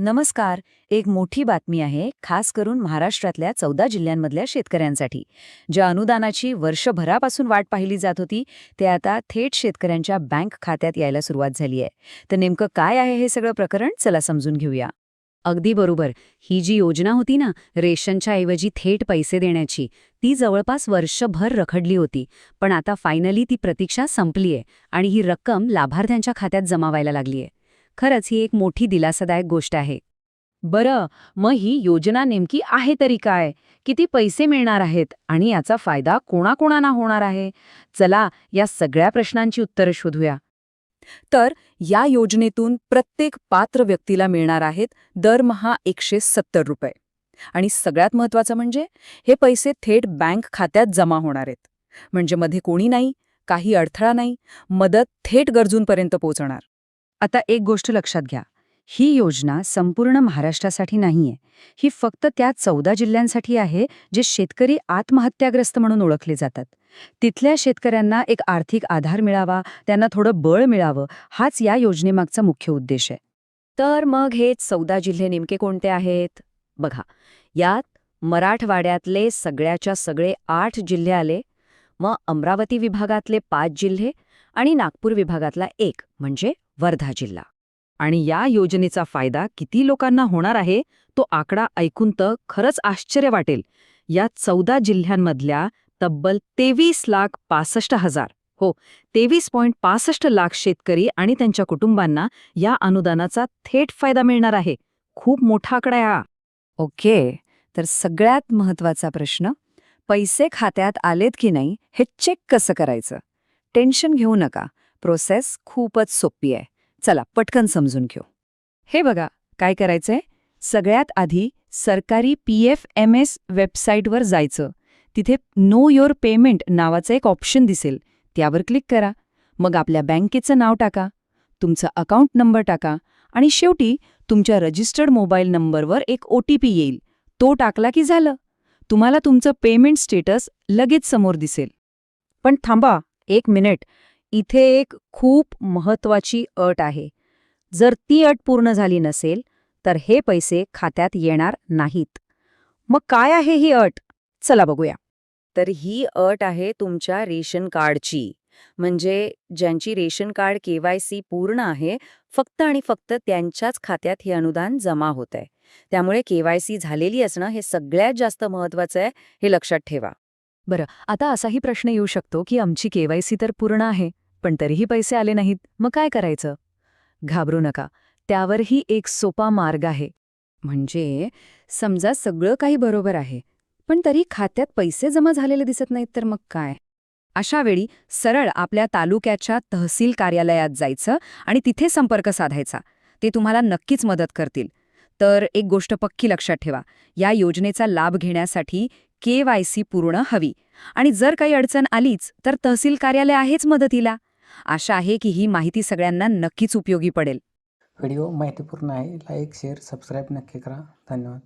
नमस्कार. एक मोठी बातमी आहे, खास करून महाराष्ट्रातल्या 14 जिल्ह्यांमधल्या शेतकऱ्यांसाठी. ज्या अनुदानाची वर्षभरापासून वाट पाहिली जात होती, ते आता थेट शेतकऱ्यांच्या बँक खात्यात यायला सुरुवात झाली आहे. तर नेमकं काय आहे हे सगळं प्रकरण, चला समजून घेऊया. अगदी बरोबर. ही जी योजना होती ना, रेशनच्या ऐवजी थेट पैसे देण्याची, ती जवळपास वर्षभर रखडली होती. पण आता फायनली ती प्रतीक्षा संपलीये आणि ही रक्कम लाभार्थ्यांच्या खात्यात जमा व्हायला लागलीये. खरंच ही एक मोठी दिलासादायक गोष्ट आहे. बरं, मग ही योजना नेमकी आहे तरी काय? किती पैसे मिळणार आहेत आणि याचा फायदा कोणाकोणांना होणार आहे? चला, या सगळ्या प्रश्नांची उत्तरं शोधूया. तर या योजनेतून प्रत्येक पात्र व्यक्तीला मिळणार आहेत दरमहा 170 रुपये. आणि सगळ्यात महत्त्वाचं म्हणजे हे पैसे थेट बँक खात्यात जमा होणार आहेत. म्हणजे मध्ये कोणी नाही, काही अडथळा नाही, मदत थेट गरजूंपर्यंत पोहोचणार. आता एक गोष्ट लक्षात घ्या. ही योजना संपूर्ण महाराष्ट्रासाठी नाहीये. ही फक्त त्या 14 जिल्ह्यांसाठी आहे जे शेतकरी आत्महत्याग्रस्त म्हणून ओळखले जातात. तिथल्या शेतकऱ्यांना एक आर्थिक आधार मिळावा, त्यांना थोडं बळ मिळावं, हाच या योजनेमागचा मुख्य उद्देश आहे. तर मग हे 14 जिल्हे नेमके कोणते आहेत? बघा, यात मराठवाड्यातले सगळ्याच्या सगळे 8 जिल्हे आले, मग अमरावती विभागातले 5 जिल्हे आणि नागपूर विभागातला 1 म्हणजे वर्धा जिल्हा. आणि या योजनेचा फायदा किती लोकांना होणार आहे तो आकडा ऐकून तर खरंच आश्चर्य वाटेल. या 14 जिल्ह्यांमधल्या तब्बल 23,65,000 हो 23.65 लाख शेतकरी आणि त्यांच्या कुटुंबांना या अनुदानाचा थेट फायदा मिळणार आहे. खूप मोठा आकडा आहे हा. ओके, तर सगळ्यात महत्त्वाचा प्रश्न, पैसे खात्यात आलेत की नाही हे चेक कसं करायचं? टेन्शन घेऊ नका, प्रोसेस खूपच सोपी आहे. चला पटकन समजून घेऊ. हे बघा, काय करायचंय? सगळ्यात आधी सरकारी PFMS वेबसाईटवर जायचं. तिथे नो योर पेमेंट नावाचं एक ऑप्शन दिसेल, त्यावर क्लिक करा. मग आपल्या बँकेचं नाव टाका, तुमचा अकाउंट नंबर टाका आणि शेवटी तुमच्या रजिस्टर्ड मोबाईल नंबरवर एक OTP येईल. तो टाकला की झालं. तुम्हाला तुमचं पेमेंट स्टेटस लगेच समोर दिसेल. पण थांबा, 1 मिनिट. इथे एक खूप महत्वाची अट आहे. जर ती अट पूर्ण झाली नसेल तर हे पैसे खात्यात येणार नाहीत. मग काय आहे ही अट? चला बघूया. तर ही अट आहे तुमच्या रेशन कार्डची. म्हणजे ज्यांची रेशन कार्ड KYC पूर्ण आहे, फक्त आणि फक्त त्यांच्याच खात्यात हे अनुदान जमा होत आहे. त्यामुळे KYC झालेली असणं हे सगळ्यात जास्त महत्वाचं आहे, हे लक्षात ठेवा. बरं, आता असाही प्रश्न येऊ शकतो की आमची KYC तर पूर्ण आहे, पण तरीही पैसे आले नाहीत, मग काय करायचं? घाबरू नका, त्यावरही एक सोपा मार्ग आहे. म्हणजे समजा सगळं काही बरोबर आहे, पण तरी खात्यात पैसे जमा झालेले दिसत नाहीत, तर मग काय? अशा वेळी सरळ आपल्या तालुक्याच्या तहसील कार्यालयात जायचं आणि तिथे संपर्क साधायचा. ते तुम्हाला नक्कीच मदत करतील. तर एक गोष्ट पक्की लक्षात ठेवा, या योजनेचा लाभ घेण्यासाठी KYC पूर्ण हवी. आणि जर काही अडचण आलीच तर तहसील कार्यालय आहेच मदतीला. आशा आहे की ही माहिती सगळ्यांना नक्कीच उपयोगी पडेल. व्हिडिओ माहितीपूर्ण आहे. लाईक, शेअर, सबस्क्राईब नक्की करा. धन्यवाद.